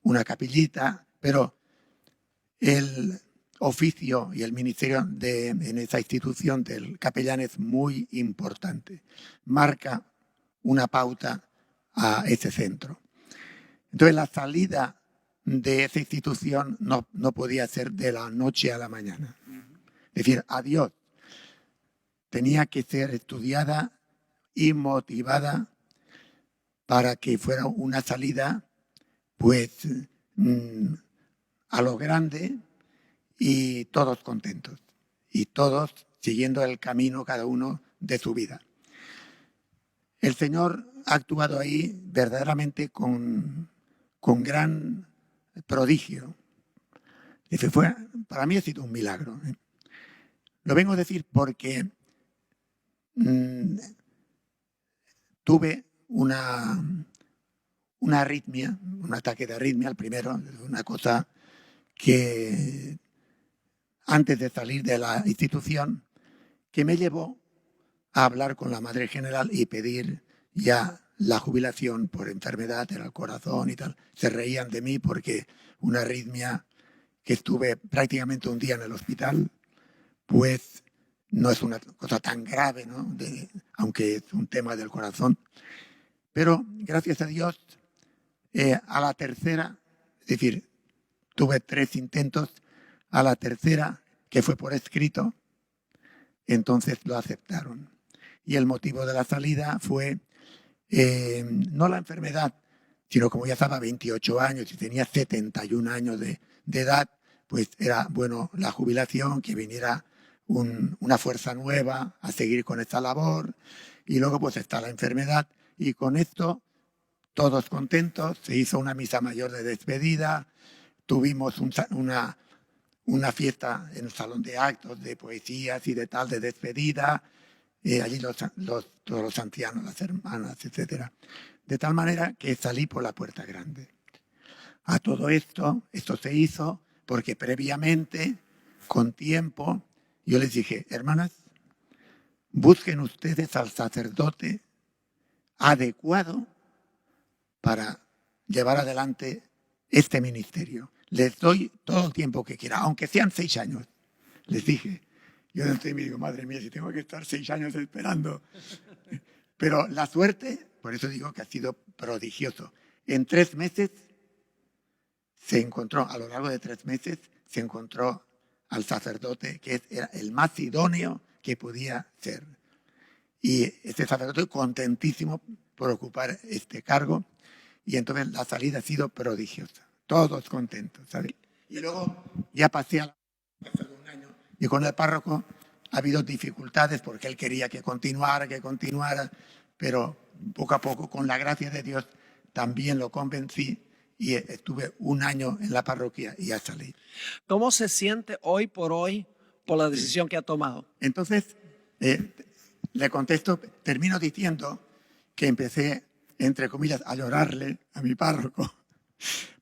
una capillita, pero el oficio y el ministerio en esa institución del capellán es muy importante. Marca una pauta a ese centro. Entonces la salida de esa institución no podía ser de la noche a la mañana. Es decir, a Dios tenía que ser estudiada y motivada para que fuera una salida, pues, a lo grande y todos contentos. Y todos siguiendo el camino, cada uno de su vida. El Señor ha actuado ahí verdaderamente con gran prodigio. Dice, para mí ha sido un milagro. Lo vengo a decir porque tuve una arritmia, un ataque de arritmia, el primero, una cosa que antes de salir de la institución, que me llevó a hablar con la Madre General y pedir ya la jubilación por enfermedad del corazón y tal. Se reían de mí porque una arritmia que estuve prácticamente un día en el hospital, pues no es una cosa tan grave, ¿no? Aunque es un tema del corazón. Pero gracias a Dios, a la tercera, es decir, tuve 3 intentos, a la tercera, que fue por escrito, entonces lo aceptaron. Y el motivo de la salida fue no la enfermedad, sino como ya estaba 28 años y tenía 71 años de edad, pues era bueno la jubilación, que viniera una fuerza nueva a seguir con esta labor, y luego pues está la enfermedad, y con esto todos contentos. Se hizo una misa mayor de despedida, tuvimos una fiesta en el salón de actos de poesías y de tal, de despedida, allí todos los ancianos, las hermanas, etcétera. De tal manera que salí por la puerta grande. A todo esto se hizo porque previamente, con tiempo, yo les dije, hermanas, busquen ustedes al sacerdote adecuado para llevar adelante este ministerio. Les doy todo el tiempo que quiera, aunque sean 6 años. Les dije, yo entonces me digo, madre mía, si tengo que estar 6 años esperando. Pero la suerte, por eso digo que ha sido prodigioso. En 3 meses se encontró, a lo largo de 3 meses, se encontró al sacerdote que era el más idóneo que podía ser. Y este sacerdote contentísimo por ocupar este cargo, y entonces la salida ha sido prodigiosa. Todos contentos, ¿sabes? Y luego ya pasé pasado un año, y con el párroco ha habido dificultades porque él quería que continuara, pero poco a poco, con la gracia de Dios, también lo convencí y estuve un año en la parroquia y ya salí. ¿Cómo se siente hoy por la decisión que ha tomado? Entonces, le contesto, termino diciendo que empecé, entre comillas, a llorarle a mi párroco.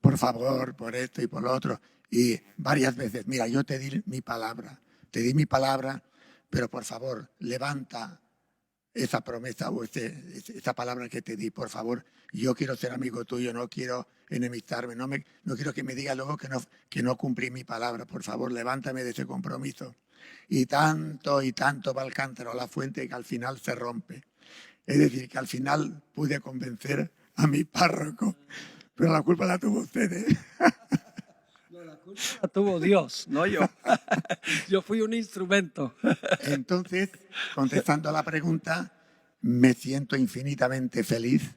Por favor, por esto y por lo otro. Y varias veces, mira, yo te di mi palabra, pero por favor, levanta esa promesa o esa palabra que te di. Por favor, yo quiero ser amigo tuyo, no quiero enemistarme, no quiero que me digas luego que no cumplí mi palabra. Por favor, levántame de ese compromiso. Y tanto va el cántaro a la fuente que al final se rompe. Es decir, que al final pude convencer a mi párroco, pero la culpa la tuvo usted, ¿eh? No, la culpa la tuvo Dios, no yo. Yo fui un instrumento. Entonces, contestando a la pregunta, me siento infinitamente feliz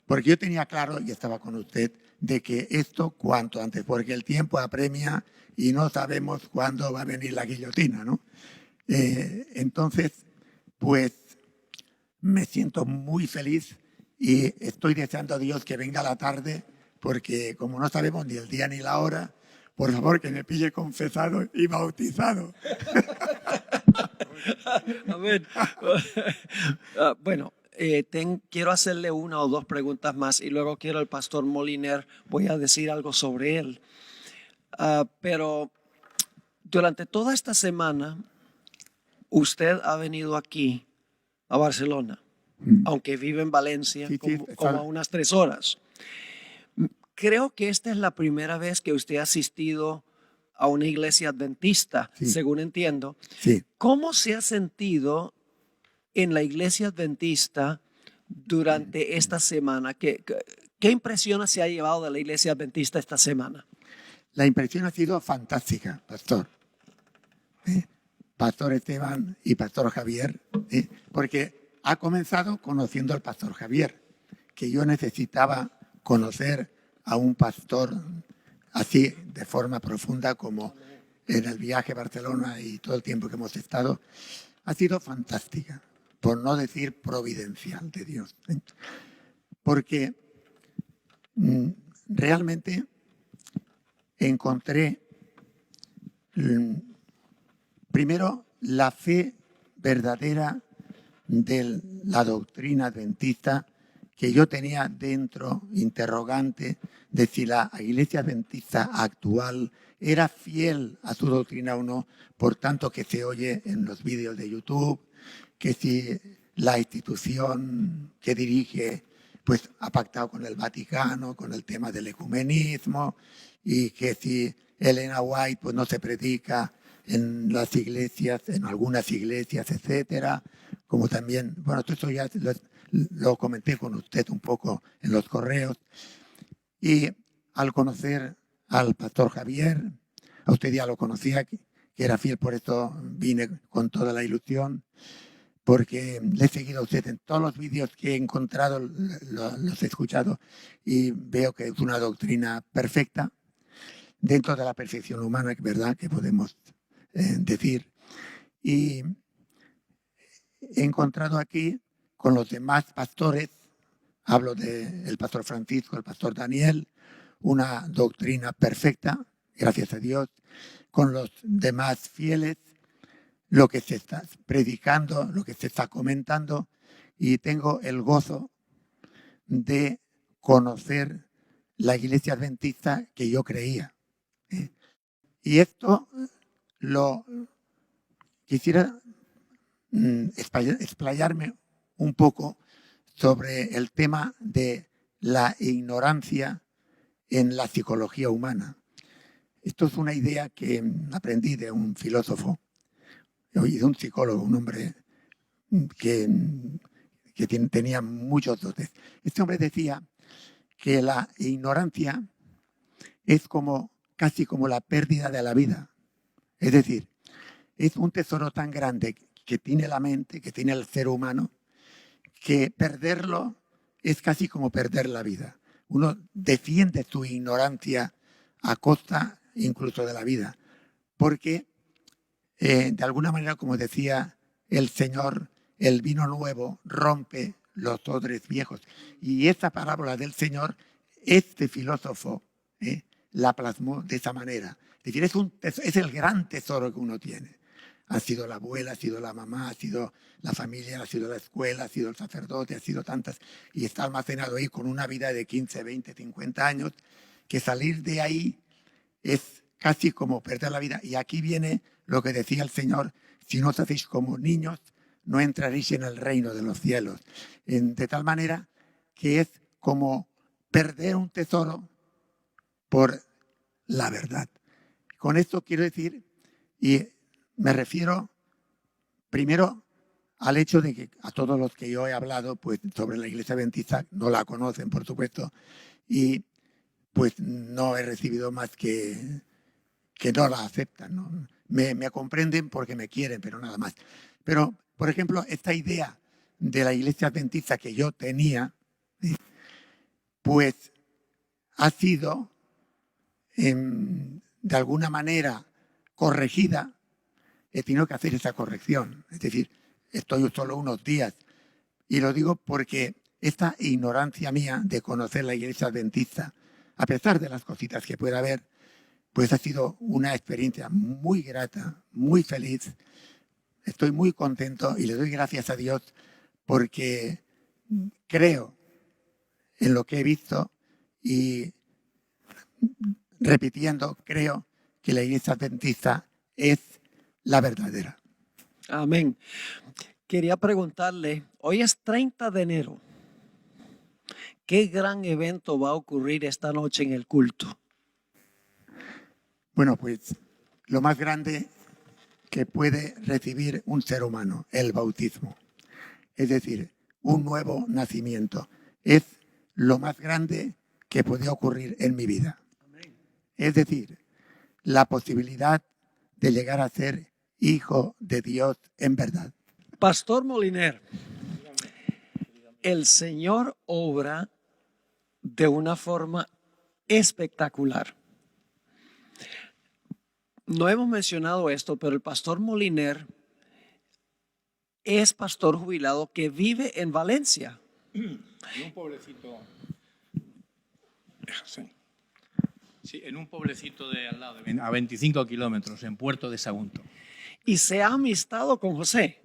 porque yo tenía claro, y estaba con usted, de que esto cuanto antes, porque el tiempo apremia y no sabemos cuándo va a venir la guillotina, ¿no? Entonces, pues me siento muy feliz y estoy deseando a Dios que venga la tarde, porque como no sabemos ni el día ni la hora, por favor que me pille confesado y bautizado. Amén. Bueno, quiero hacerle una o dos preguntas más y luego quiero al pastor Moliner, voy a decir algo sobre él. Pero durante toda esta semana, usted ha venido aquí a Barcelona, aunque vive en Valencia, Sí, como a unas 3 horas. Creo que esta es la primera vez que usted ha asistido a una iglesia adventista, Sí. según entiendo. Sí. ¿Cómo se ha sentido en la iglesia adventista durante esta semana? ¿Qué impresiones se ha llevado de la iglesia adventista esta semana? La impresión ha sido fantástica, pastor. Pastor Esteban y pastor Javier, porque ha comenzado conociendo al pastor Javier, que yo necesitaba conocer a un pastor así de forma profunda como en el viaje a Barcelona y todo el tiempo que hemos estado. Ha sido fantástica, por no decir providencial de Dios. Porque realmente encontré primero la fe verdadera de la doctrina adventista que yo tenía dentro, interrogante, de si la iglesia adventista actual era fiel a su doctrina o no, por tanto que se oye en los vídeos de YouTube, que si la institución que dirige pues ha pactado con el Vaticano, con el tema del ecumenismo, y que si Elena White pues no se predica en las iglesias, en algunas iglesias, etcétera, como también, bueno, todo eso ya lo comenté con usted un poco en los correos. Y al conocer al pastor Javier, a usted ya lo conocía, que era fiel, por eso vine con toda la ilusión, porque le he seguido a usted en todos los vídeos que he encontrado, los he escuchado y veo que es una doctrina perfecta, dentro de la perfección humana, ¿verdad?, que podemos decir. Y he encontrado aquí con los demás pastores, hablo del pastor Francisco, el pastor Daniel, una doctrina perfecta, gracias a Dios, con los demás fieles, lo que se está predicando, lo que se está comentando, y tengo el gozo de conocer la iglesia adventista que yo creía. Y esto lo quisiera explayarme un poco sobre el tema de la ignorancia en la psicología humana. Esto es una idea que aprendí de un filósofo y de un psicólogo, un hombre que tenía muchos dotes. Este hombre decía que la ignorancia es casi como la pérdida de la vida. Es decir, es un tesoro tan grande que tiene la mente, que tiene el ser humano, que perderlo es casi como perder la vida. Uno defiende su ignorancia a costa incluso de la vida, porque de alguna manera, como decía el Señor, el vino nuevo rompe los odres viejos. Y esta parábola del Señor, este filósofo la plasmó de esa manera. Es decir, es el gran tesoro que uno tiene. Ha sido la abuela, ha sido la mamá, ha sido la familia, ha sido la escuela, ha sido el sacerdote, ha sido tantas. Y está almacenado ahí con una vida de 15, 20, 50 años, que salir de ahí es casi como perder la vida. Y aquí viene lo que decía el Señor: si no os hacéis como niños, no entraréis en el reino de los cielos. De tal manera que es como perder un tesoro por la verdad. Con esto quiero decir, y me refiero primero al hecho de que a todos los que yo he hablado pues, sobre la Iglesia Adventista no la conocen, por supuesto, y pues no he recibido más que no la aceptan, ¿no? Me comprenden porque me quieren, pero nada más. Pero, por ejemplo, esta idea de la Iglesia Adventista que yo tenía, pues ha sido de alguna manera corregida. He tenido que hacer esa corrección. Es decir, estoy solo unos días. Y lo digo porque esta ignorancia mía de conocer la Iglesia Adventista, a pesar de las cositas que pueda haber, pues ha sido una experiencia muy grata, muy feliz. Estoy muy contento y le doy gracias a Dios porque creo en lo que he visto y, repitiendo, creo que la Iglesia Adventista es la verdadera. Amén. Quería preguntarle, hoy es 30 de enero. ¿Qué gran evento va a ocurrir esta noche en el culto? Bueno, pues lo más grande que puede recibir un ser humano, el bautismo. Es decir, un nuevo nacimiento. Es lo más grande que puede ocurrir en mi vida. Es decir, la posibilidad de llegar a ser hijo de Dios en verdad. Pastor Moliner, el Señor obra de una forma espectacular. No hemos mencionado esto, pero el pastor Moliner es pastor jubilado que vive en Valencia. En un pueblecito. Sí, en un pueblecito de al lado, a 25 kilómetros, en Puerto de Sagunto. Y se ha amistado con José.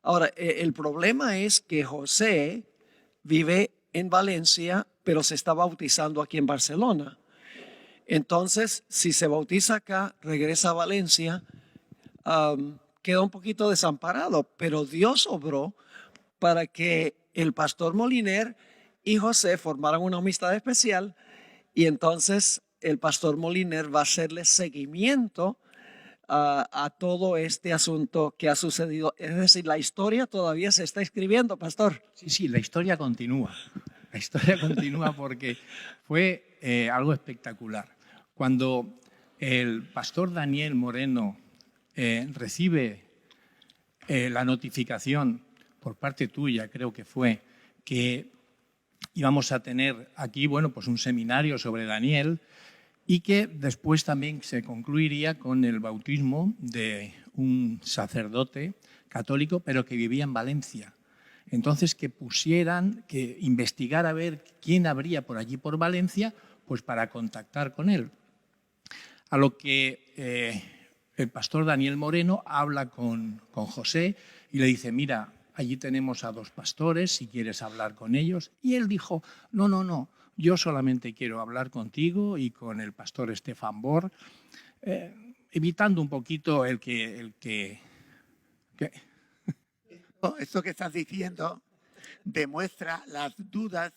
Ahora, el problema es que José vive en Valencia, pero se está bautizando aquí en Barcelona. Entonces, si se bautiza acá, regresa a Valencia, queda un poquito desamparado, pero Dios obró para que el pastor Moliner y José formaran una amistad especial y entonces el pastor Moliner va a hacerle seguimiento a todo este asunto que ha sucedido. Es decir, la historia todavía se está escribiendo, pastor. Sí, la historia continúa. La historia continúa porque fue algo espectacular. Cuando el pastor Daniel Moreno recibe la notificación por parte tuya, creo que fue, que íbamos a tener aquí, bueno, pues un seminario sobre Daniel y que después también se concluiría con el bautismo de un sacerdote católico, pero que vivía en Valencia. Entonces, que investigara a ver quién habría por allí por Valencia, pues para contactar con él. A lo que el pastor Daniel Moreno habla con José y le dice, mira, allí tenemos a 2 pastores, si quieres hablar con ellos. Y él dijo, no, yo solamente quiero hablar contigo y con el pastor Estefan Bor, evitando un poquito el que... Esto que estás diciendo demuestra las dudas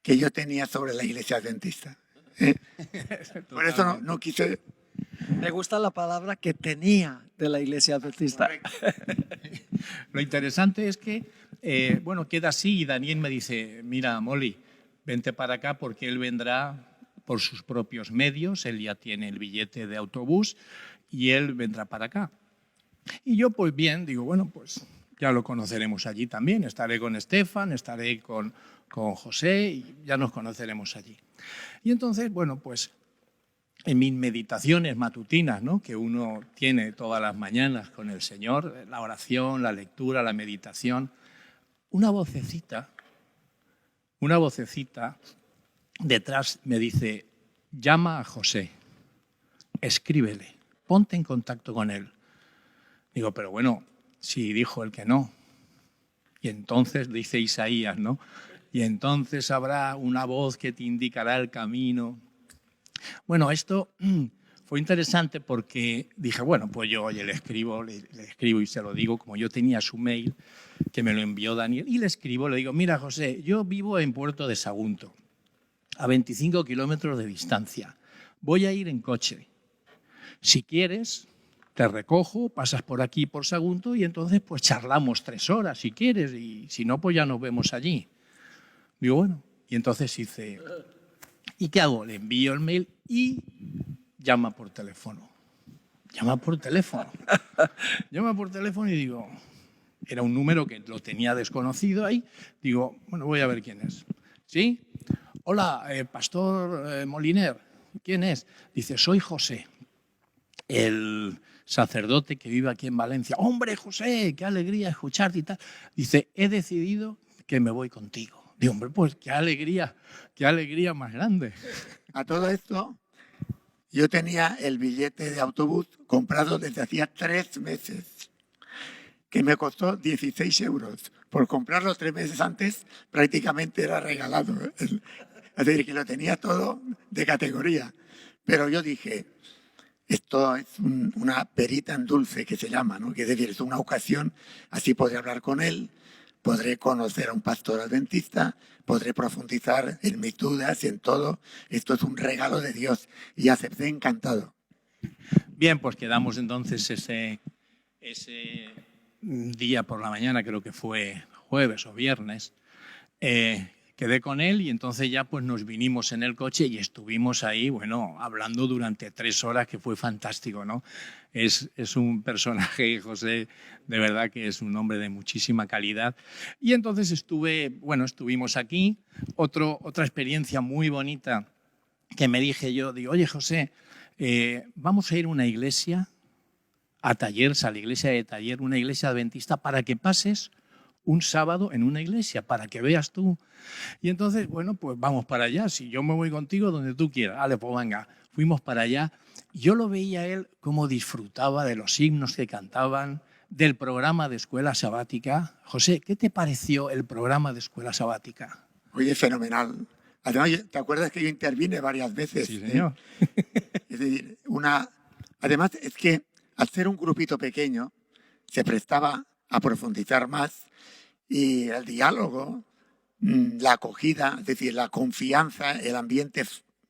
que yo tenía sobre la Iglesia Adventista. Por eso no quise... Me gusta la palabra que tenía de la Iglesia Adventista. Lo interesante es que, bueno, queda así y Daniel me dice, mira, Molly, vente para acá porque él vendrá por sus propios medios, él ya tiene el billete de autobús y él vendrá para acá. Y yo, pues bien, digo, bueno, pues ya lo conoceremos allí también, estaré con Estefan, estaré con José y ya nos conoceremos allí. Y entonces, bueno, pues en mis meditaciones matutinas, ¿no?, que uno tiene todas las mañanas con el Señor, la oración, la lectura, la meditación, una vocecita detrás me dice, llama a José, escríbele, ponte en contacto con él. Digo, pero bueno, si dijo él que no. Y entonces, dice Isaías, ¿no? Y entonces habrá una voz que te indicará el camino. Bueno, esto fue interesante porque dije, bueno, pues yo oye, le escribo y se lo digo, como yo tenía su mail, que me lo envió Daniel, y le escribo, le digo, mira, José, yo vivo en Puerto de Sagunto, a 25 kilómetros de distancia. Voy a ir en coche. Si quieres, te recojo, pasas por aquí, por Sagunto, y entonces pues charlamos 3 horas, si quieres, y si no, pues ya nos vemos allí. Digo, bueno, y entonces hice... ¿Y qué hago? Le envío el mail y llama por teléfono. Llama por teléfono. Llama por teléfono y digo, era un número que lo tenía desconocido ahí. Digo, bueno, voy a ver quién es. ¿Sí? Hola, pastor Moliner. ¿Quién es? Dice, soy José, el sacerdote que vive aquí en Valencia. Hombre, José, qué alegría escucharte y tal. Dice, he decidido que me voy contigo. Digo, hombre, pues qué alegría más grande. A todo esto, yo tenía el billete de autobús comprado desde hacía 3 meses, que me costó 16 euros. Por comprarlo 3 meses antes, prácticamente era regalado. Es decir, que lo tenía todo de categoría. Pero yo dije, esto es una perita en dulce que se llama, ¿no? Que es decir, es una ocasión, así podré hablar con él, podré conocer a un pastor adventista, podré profundizar en mis dudas y en todo. Esto es un regalo de Dios y acepté encantado. Bien, pues quedamos entonces ese día por la mañana, creo que fue jueves o viernes, quedé con él y entonces ya pues nos vinimos en el coche y estuvimos ahí, bueno, hablando durante 3 horas, que fue fantástico, ¿no? Es un personaje, José, de verdad que es un hombre de muchísima calidad. Y entonces estuvimos aquí. Otra experiencia muy bonita que me digo, oye, José, vamos a ir a una iglesia, a Tallers, a la iglesia de Taller, una iglesia adventista, para que pases un sábado en una iglesia, para que veas tú. Y entonces, bueno, pues vamos para allá. Si yo me voy contigo, donde tú quieras. Vale, pues venga. Fuimos para allá. Yo lo veía a él cómo disfrutaba de los himnos que cantaban, del programa de escuela sabática. José, ¿qué te pareció el programa de escuela sabática? Oye, fenomenal. Además, ¿te acuerdas que yo intervine varias veces? Sí, señor. Es decir, además es que al ser un grupito pequeño se prestaba a profundizar más y el diálogo, la acogida, es decir, la confianza, el ambiente,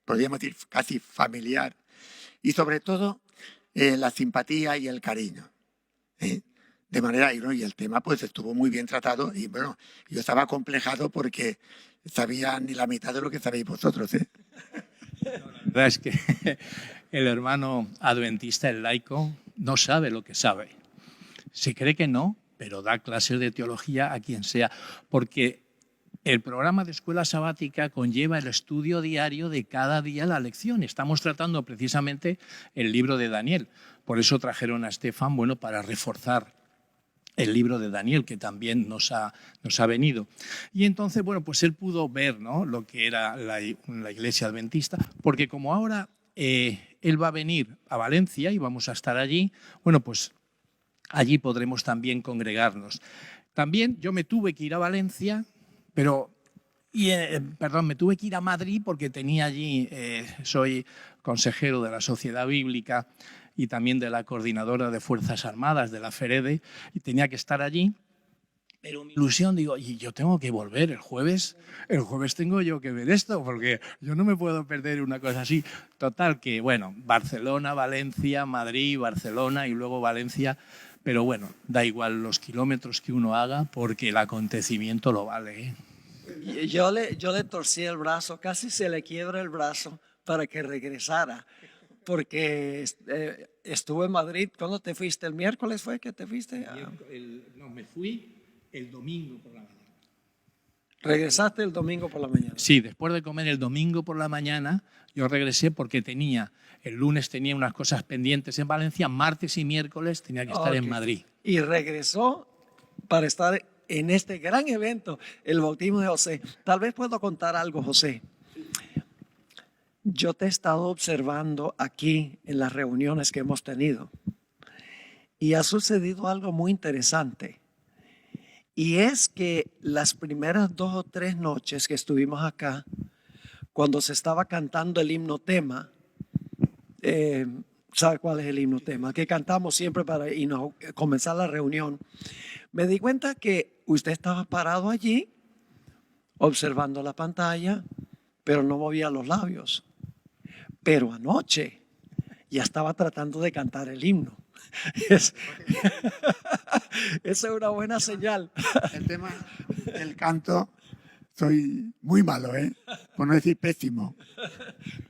podríamos decir, casi familiar y sobre todo la simpatía y el cariño. De manera, y el tema pues estuvo muy bien tratado y bueno, yo estaba acomplejado porque sabía ni la mitad de lo que sabéis vosotros. La verdad es que el hermano adventista, el laico, no sabe lo que sabe. Se cree que no, pero da clases de teología a quien sea, porque el programa de escuela sabática conlleva el estudio diario de cada día la lección. Estamos tratando precisamente el libro de Daniel. Por eso trajeron a Estefan, bueno, para reforzar el libro de Daniel, que también nos ha venido. Y entonces, bueno, pues él pudo ver, ¿no?, lo que era la iglesia adventista, porque como ahora él va a venir a Valencia y vamos a estar allí, bueno, pues allí podremos también congregarnos. También yo me tuve que ir a Valencia, me tuve que ir a Madrid porque tenía allí, soy consejero de la Sociedad Bíblica y también de la Coordinadora de Fuerzas Armadas de la FEREDE, y tenía que estar allí. Pero mi ilusión, digo, y yo tengo que volver el jueves tengo yo que ver esto, porque yo no me puedo perder una cosa así. Total que, bueno, Barcelona, Valencia, Madrid, Barcelona y luego Valencia, pero bueno, da igual los kilómetros que uno haga porque el acontecimiento lo vale, ¿eh? Yo le torcí el brazo, casi se le quiebra el brazo para que regresara, porque estuve en Madrid. ¿Cuándo te fuiste? ¿El miércoles fue que te fuiste? No, me fui el domingo por la mañana. ¿Regresaste el domingo por la mañana? Sí, después de comer el domingo por la mañana, yo regresé porque el lunes tenía unas cosas pendientes en Valencia, martes y miércoles tenía que estar en Madrid. Y regresó para estar en este gran evento, el bautismo de José. Tal vez puedo contar algo, José. Yo te he estado observando aquí en las reuniones que hemos tenido y ha sucedido algo muy interesante. Y es que las primeras 2 o 3 noches que estuvimos acá, cuando se estaba cantando el himno tema, ¿Sabe cuál es el himno tema? Que cantamos siempre para comenzar la reunión. Me di cuenta que usted estaba parado allí, observando la pantalla, pero no movía los labios. Pero anoche ya estaba tratando de cantar el himno. Esa es una buena señal. El tema del canto, soy muy malo, por no decir pésimo.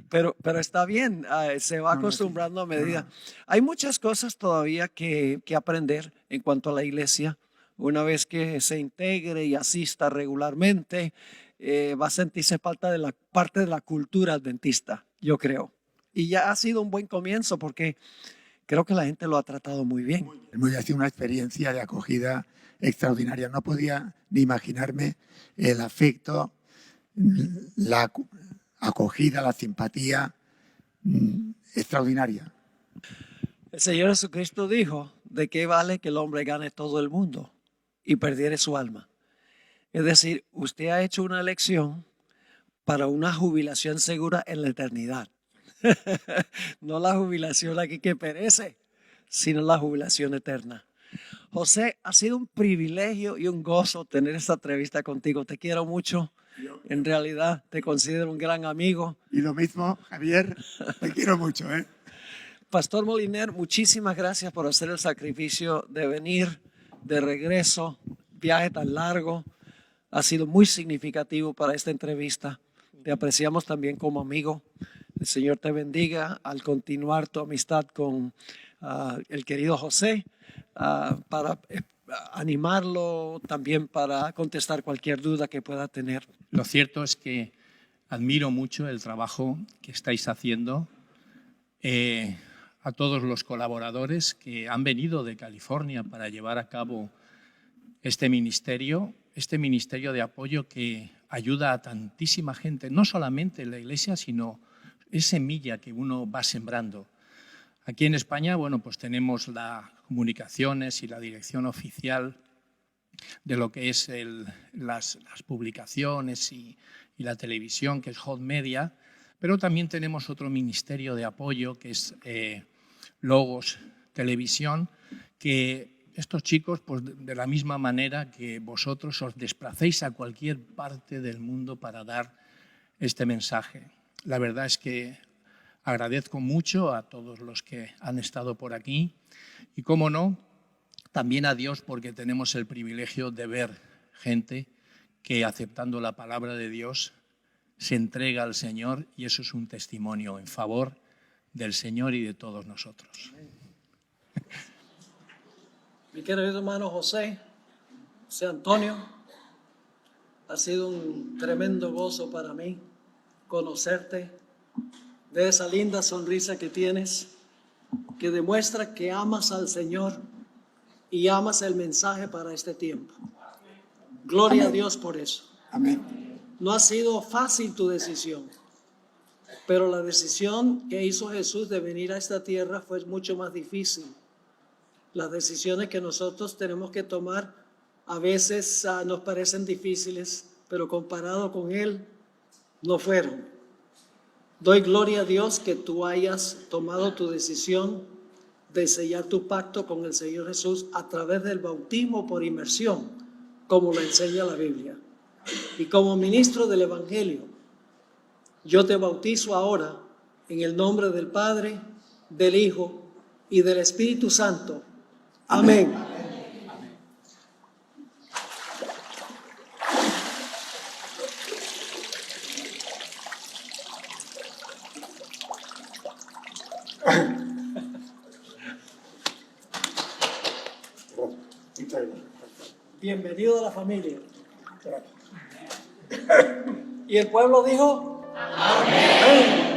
Pero está bien, se va acostumbrando a medida. Hay muchas cosas todavía que aprender en cuanto a la iglesia. Una vez que se integre y asista regularmente, va a sentirse falta de la parte de la cultura adventista, yo creo. Y ya ha sido un buen comienzo porque creo que la gente lo ha tratado muy bien. Ha sido una experiencia de acogida extraordinaria. No podía ni imaginarme el afecto, la acogida, la simpatía extraordinaria. El Señor Jesucristo dijo: ¿de qué vale que el hombre gane todo el mundo y perdiere su alma? Es decir, usted ha hecho una elección para una jubilación segura en la eternidad. No la jubilación aquí que perece, sino la jubilación eterna. José, ha sido un privilegio y un gozo tener esta entrevista contigo. Te quiero mucho. En realidad te considero un gran amigo. Y lo mismo, Javier, te quiero mucho. Pastor Moliner, muchísimas gracias por hacer el sacrificio de venir de regreso, viaje tan largo. Ha sido muy significativo para esta entrevista. Te apreciamos también como amigo. El Señor te bendiga al continuar tu amistad con el querido José, para animarlo, también para contestar cualquier duda que pueda tener. Lo cierto es que admiro mucho el trabajo que estáis haciendo. A todos los colaboradores que han venido de California para llevar a cabo este ministerio de apoyo que ayuda a tantísima gente, no solamente en la iglesia, sino es semilla que uno va sembrando. Aquí en España, bueno, pues tenemos las comunicaciones y la dirección oficial de lo que es las publicaciones y la televisión, que es Hot Media, pero también tenemos otro ministerio de apoyo que es Logos Televisión, que estos chicos, pues de la misma manera que vosotros os desplacéis a cualquier parte del mundo para dar este mensaje. La verdad es que agradezco mucho a todos los que han estado por aquí y, cómo no, también a Dios, porque tenemos el privilegio de ver gente que, aceptando la palabra de Dios, se entrega al Señor, y eso es un testimonio en favor del Señor y de todos nosotros. Mi querido hermano José Antonio, ha sido un tremendo gozo para mí conocerte, ver esa linda sonrisa que tienes, que demuestra que amas al Señor y amas el mensaje para este tiempo. Gloria a Dios por eso. Amén. No ha sido fácil tu decisión, pero la decisión que hizo Jesús de venir a esta tierra fue mucho más difícil. Las decisiones que nosotros tenemos que tomar a veces nos parecen difíciles, pero comparado con Él, no fueron. Doy gloria a Dios que tú hayas tomado tu decisión de sellar tu pacto con el Señor Jesús a través del bautismo por inmersión, como lo enseña la Biblia. Y como ministro del Evangelio, yo te bautizo ahora en el nombre del Padre, del Hijo y del Espíritu Santo. Amén. Bienvenido a la familia. Y el pueblo dijo: amén.